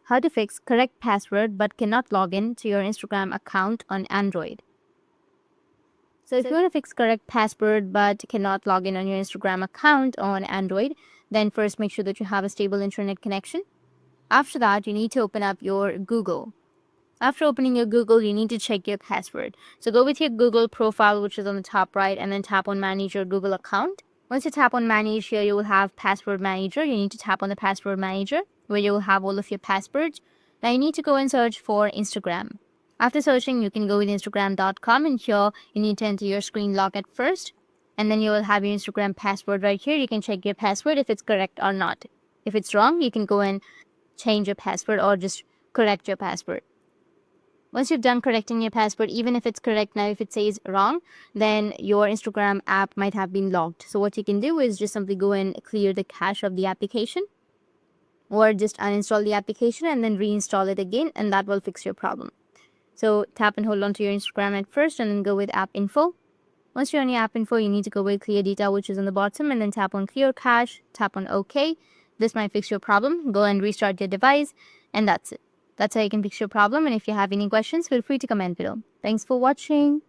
How to fix correct password but cannot log in to your Instagram account on Android. So if you want to fix correct password but cannot log in on your Instagram account on Android, then first make sure that you have a stable internet connection. After that, you need to open up your Google. After opening your Google, you need to check your password. So go with your Google profile, which is on the top right, and then tap on Manage your Google account. Once you tap on Manage here, you will have Password Manager. You need to tap on the Password Manager, where you will have all of your passwords. Now you need to go and search for Instagram. After searching, you can go with Instagram.com, and here you need to enter your screen lock at first. And then you will have your Instagram password right here. You can check your password if it's correct or not. If it's wrong, you can go and change your password or just correct your password. Once you've done correcting your password, even if it's correct now, if it says wrong, then your Instagram app might have been locked. So what you can do is just simply go and clear the cache of the application, or just uninstall the application and then reinstall it again, and that will fix your problem. So tap and hold on to your Instagram at first and then go with app info. Once you're on your app info, you need to go with clear data, which is on the bottom, and then tap on clear cache, tap on OK. This might fix your problem. Go and restart your device, and that's it. That's how you can fix your problem. And if you have any questions, feel free to comment below. Thanks for watching.